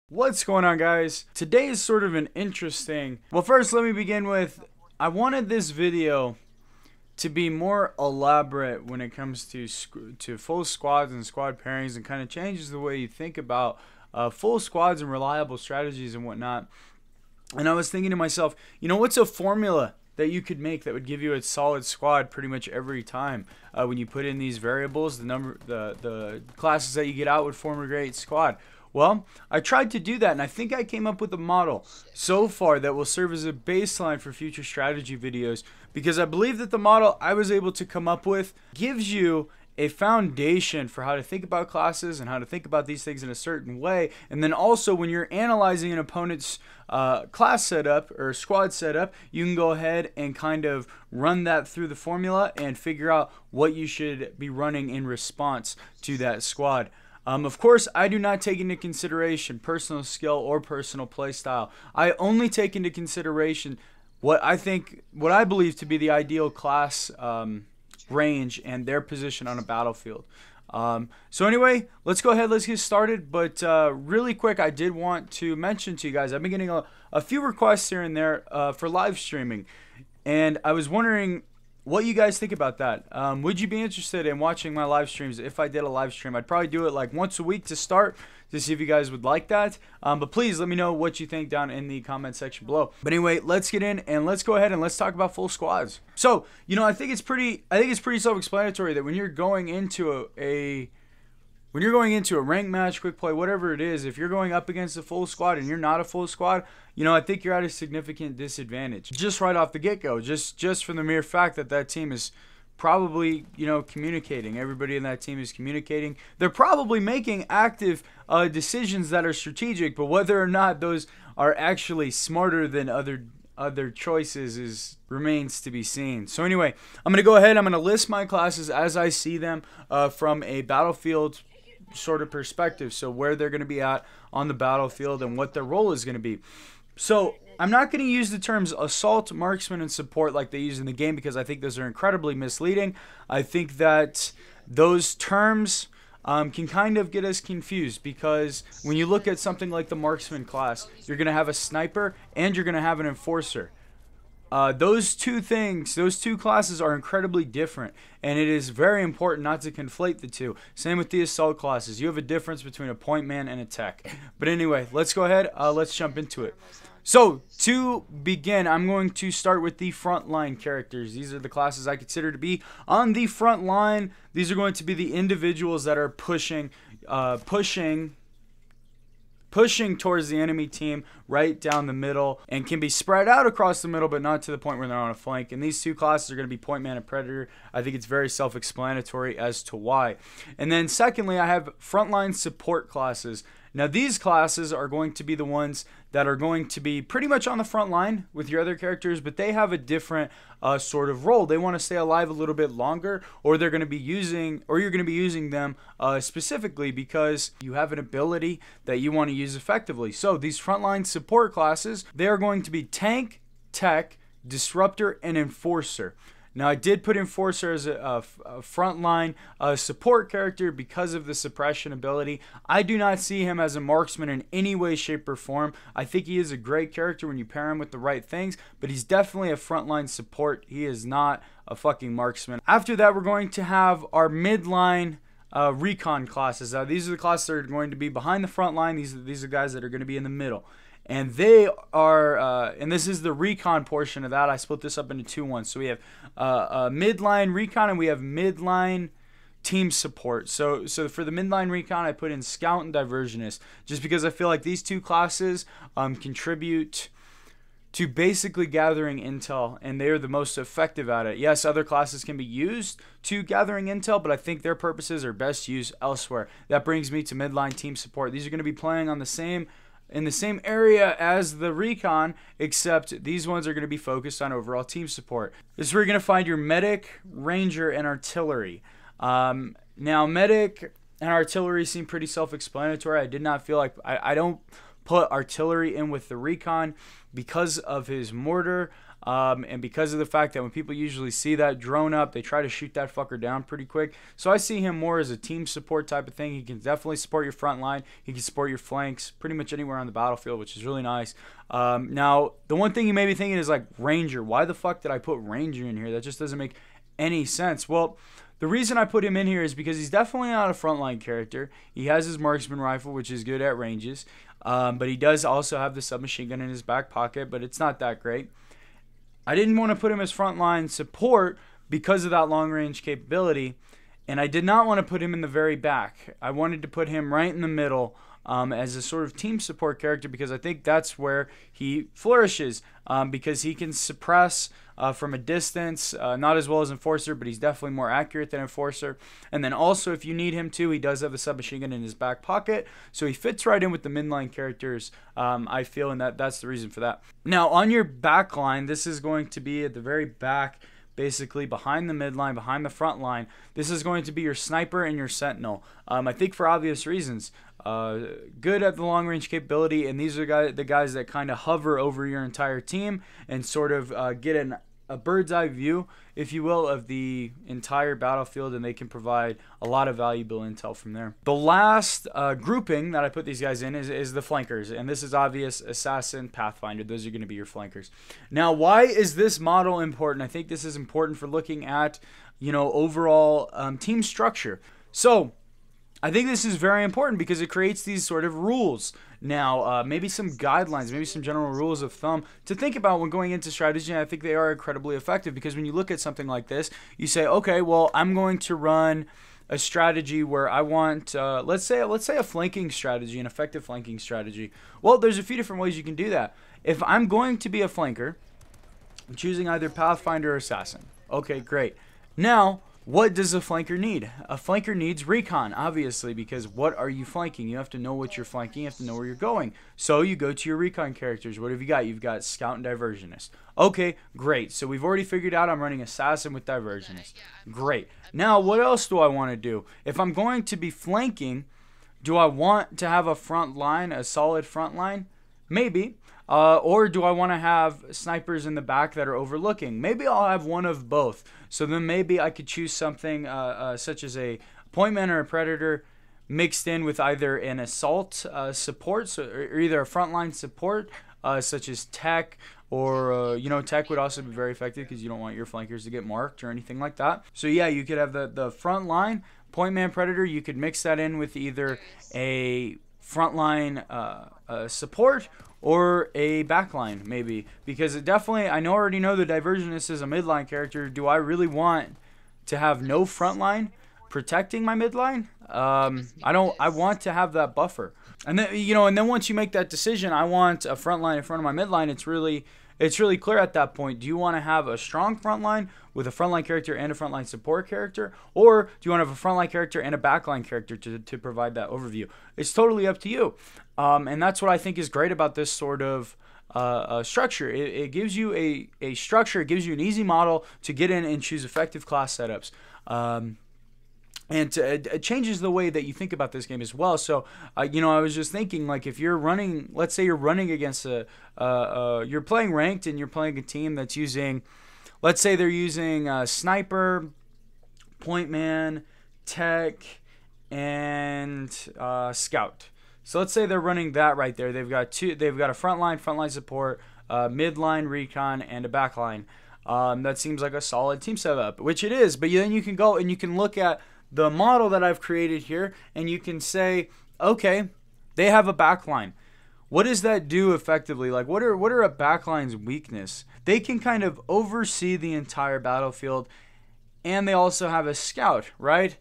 What's going on, guys? Today is sort of an interesting... Well, first let me begin with, I wanted this video to be more elaborate when it comes to full squads and squad pairings, and kind of changes the way you think about full squads and reliable strategies and whatnot. And I was thinking to myself, you know, what's a formula that you could make that would give you a solid squad pretty much every time when you put in these variables, the classes that you get out would form a great squad. Well, I tried to do that, and I think I came up with a model so far that will serve as a baseline for future strategy videos, because I believe that the model I was able to come up with gives you a foundation for how to think about classes and how to think about these things in a certain way. And then also, when you're analyzing an opponent's class setup or squad setup, you can go ahead and kind of run that through the formula and figure out what you should be running in response to that squad. Of course, I do not take into consideration personal skill or personal play style. I only take into consideration what I believe to be the ideal class range and their position on a battlefield. So anyway, let's go ahead, let's get started. But really quick, I did want to mention to you guys, I've been getting a few requests here and there for live streaming, and I was wondering what you guys think about that. Would you be interested in watching my live streams? If I did a live stream, I'd probably do it like once a week to start, to see if you guys would like that. But please let me know what you think down in the comment section below. But anyway, let's get in and let's go ahead and let's talk about full squads. So, you know, I think it's pretty self-explanatory that when you're going into a rank match, quick play, whatever it is, if you're going up against a full squad and you're not a full squad, you know, I think you're at a significant disadvantage just right off the get-go, just from the mere fact that that team is probably, you know, communicating. Everybody in that team is communicating. They're probably making active decisions that are strategic, but whether or not those are actually smarter than other choices remains to be seen. So anyway, I'm going to go ahead, I'm going to list my classes as I see them from a battlefield sort of perspective, so where they're going to be at on the battlefield and what their role is going to be. So I'm not going to use the terms assault, marksman, and support like they use in the game, because I think those are incredibly misleading. I think that those terms can kind of get us confused, because when you look at something like the marksman class, you're going to have a sniper and you're going to have an enforcer. Those two classes are incredibly different, and it is very important not to conflate the two. Same with the assault classes. You have a difference between a point man and a tech. But anyway, let's go ahead, let's jump into it. So, to begin, I'm going to start with the frontline characters. These are the classes I consider to be on the front line. These are going to be the individuals that are pushing towards the enemy team right down the middle, and can be spread out across the middle, but not to the point where they're on a flank. And these two classes are going to be point man and predator. I think it's very self-explanatory as to why. And then secondly, I have frontline support classes. Now, these classes are going to be the ones that are going to be pretty much on the front line with your other characters, but they have a different sort of role. They want to stay alive a little bit longer, or you're going to be using them specifically because you have an ability that you want to use effectively. So these frontline support classes, they are going to be tank, tech, disruptor, and enforcer. Now, I did put Enforcer as a frontline support character because of the suppression ability. I do not see him as a marksman in any way, shape, or form. I think he is a great character when you pair him with the right things, but he's definitely a frontline support. He is not a fucking marksman. After that, we're going to have our midline Recon classes. These are the classes that are going to be behind the front line. These are guys that are going to be in the middle. And they are, and this is the Recon portion of that. I split this up into two ones. So we have midline Recon and we have midline team support. So for the midline Recon, I put in Scout and Diversionist, just because I feel like these two classes contribute to basically gathering intel, and they are the most effective at it. Yes, other classes can be used to gathering intel, but I think their purposes are best used elsewhere. That brings me to midline team support. These are going to be playing on in the same area as the Recon, except these ones are going to be focused on overall team support. This is where you're going to find your medic, ranger, and artillery. Now, medic and artillery seem pretty self-explanatory. I did not feel like I don't put artillery in with the Recon because of his mortar. And because of the fact that when people usually see that drone up, they try to shoot that fucker down pretty quick. So I see him more as a team support type of thing. He can definitely support your front line. He can support your flanks pretty much anywhere on the battlefield, which is really nice. Now, the one thing you may be thinking is like Ranger. Why the fuck did I put Ranger in here? That just doesn't make any sense. Well, the reason I put him in here is because he's definitely not a frontline character. He has his marksman rifle, which is good at ranges. But he does also have the submachine gun in his back pocket, but it's not that great. I didn't want to put him as frontline support because of that long range capability. And I did not want to put him in the very back. I wanted to put him right in the middle as a sort of team support character, because I think that's where he flourishes, because he can suppress from a distance, not as well as Enforcer, but he's definitely more accurate than Enforcer. And then also, if you need him to, he does have the submachine gun in his back pocket, so he fits right in with the midline characters, I feel, and that's the reason for that. Now, on your back line, this is going to be at the very back, basically behind the midline, behind the front line. This is going to be your sniper and your sentinel. I think for obvious reasons. Good at the long range capability, and these are the guys that kind of hover over your entire team and sort of get a bird's eye view, if you will, of the entire battlefield, and they can provide a lot of valuable intel from there. The last grouping that I put these guys in is the flankers, and this is obvious: Assassin, Pathfinder. Those are going to be your flankers. Now, why is this model important? I think this is important for looking at, overall team structure. So I think this is very important because it creates these sort of rules. Now, maybe some guidelines, maybe some general rules of thumb to think about when going into strategy. And I think they are incredibly effective, because when you look at something like this, you say, okay, well, I'm going to run a strategy where I want, let's say a flanking strategy, an effective flanking strategy. Well, there's a few different ways you can do that. If I'm going to be a flanker, I'm choosing either Pathfinder or Assassin. Okay, great. Now, what does a flanker need? A flanker needs Recon, obviously, because what are you flanking? You have to know what you're flanking. You have to know where you're going. So you go to your Recon characters. What have you got? You've got Scout and Diversionist. Okay, great. So we've already figured out I'm running Assassin with Diversionist. Great. Now, what else do I want to do? If I'm going to be flanking, do I want to have a front line, a solid front line? Maybe. Or do I want to have snipers in the back that are overlooking? Maybe I'll have one of both. So then maybe I could choose something such as a pointman or a predator mixed in with either an assault support, or either a frontline support such as tech, or tech would also be very effective because you don't want your flankers to get marked or anything like that. So yeah, you could have the front line pointman predator. You could mix that in with either a frontline support or a backline, maybe, because it definitely, I already know the Diversionist is a midline character. Do I really want to have no frontline protecting my midline? I want to have that buffer. And then, and then once you make that decision, I want a frontline in front of my midline. It's really clear at that point. Do you want to have a strong frontline with a frontline character and a frontline support character? Or do you want to have a frontline character and a backline character to provide that overview? It's totally up to you. And that's what I think is great about this sort of structure. It gives you a structure. It gives you an easy model to get in and choose effective class setups. And it changes the way that you think about this game as well. So, I was just thinking, like, if you're running, let's say you're running against you're playing ranked and you're playing a team that's using, let's say they're using Sniper, Pointman, Tech, and Scout. So let's say they're running that right there. They've got a frontline support, midline Recon, and a backline. That seems like a solid team setup, which it is. But then you can go and you can look at the model that I've created here, and you can say, okay, they have a backline. What does that do effectively? Like, what are a backline's weakness? They can kind of oversee the entire battlefield, and they also have a scout, right?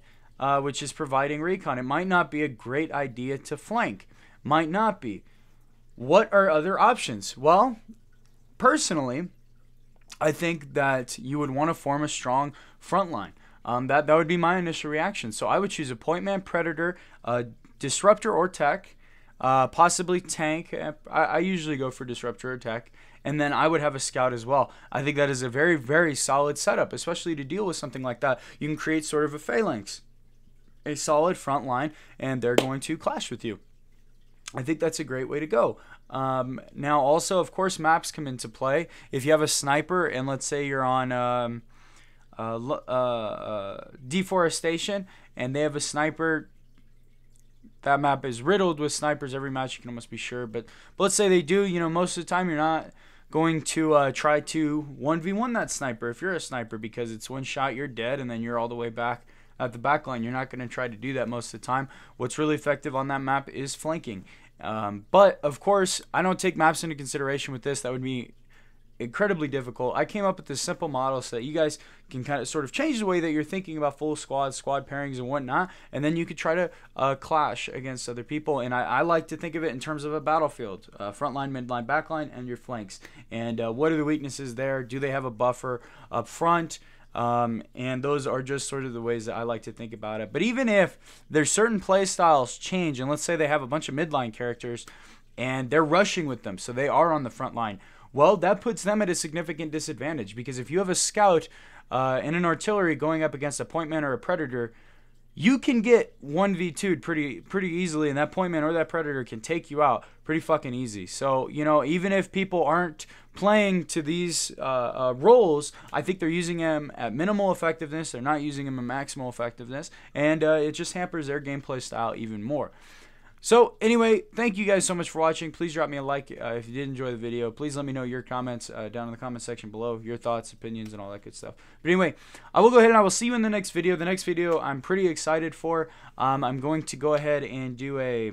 Which is providing recon. It might not be a great idea to flank. Might not be. What are other options? Well, personally, I think that you would want to form a strong front line. That would be my initial reaction. So I would choose a pointman, predator, disruptor or tech, possibly tank. I usually go for disruptor or tech, and then I would have a scout as well. I think that is a very, very solid setup, especially to deal with something like that. You can create sort of a phalanx, a solid front line, and they're going to clash with you. I think that's a great way to go. Now, also, of course, maps come into play. If you have a sniper, and let's say you're on deforestation, and they have a sniper, that map is riddled with snipers. Every match, you can almost be sure. But let's say they do. You know, most of the time, you're not going to try to 1v1 that sniper if you're a sniper, because it's one shot, you're dead, and then you're all the way back at the back line. You're not going to try to do that most of the time. What's really effective on that map is flanking. But, of course, I don't take maps into consideration with this. That would be incredibly difficult. I came up with this simple model so that you guys can kind of sort of change the way that you're thinking about full squad pairings and whatnot, and then you could try to clash against other people. And I like to think of it in terms of a battlefield: front line, mid line, back line, and your flanks. And what are the weaknesses there? Do they have a buffer up front? And those are just sort of the ways that I like to think about it. But even if there's certain play styles change, and let's say they have a bunch of midline characters and they're rushing with them, so they are on the front line, well, that puts them at a significant disadvantage, because if you have a scout and an artillery going up against a point man or a predator, you can get 1v2'd pretty easily, and that point man or that predator can take you out pretty fucking easy. So, you know, even if people aren't playing to these roles, I think they're using them at minimal effectiveness. They're not using them at maximal effectiveness, and it just hampers their gameplay style even more. So anyway, thank you guys so much for watching. Please drop me a like if you did enjoy the video. Please let me know your comments down in the comment section below, your thoughts, opinions, and all that good stuff. But anyway, I will go ahead and I will see you in the next video. The next video I'm pretty excited for. I'm going to go ahead and do a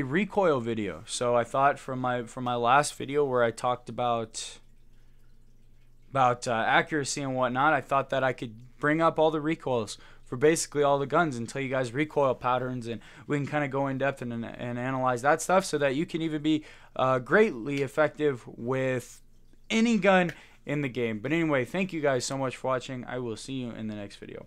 recoil video. So I thought from my last video where I talked about accuracy and whatnot, I thought that I could bring up all the recoils for basically all the guns and tell you guys recoil patterns, and we can kind of go in depth and analyze that stuff so that you can even be greatly effective with any gun in the game. But anyway, thank you guys so much for watching. I will see you in the next video.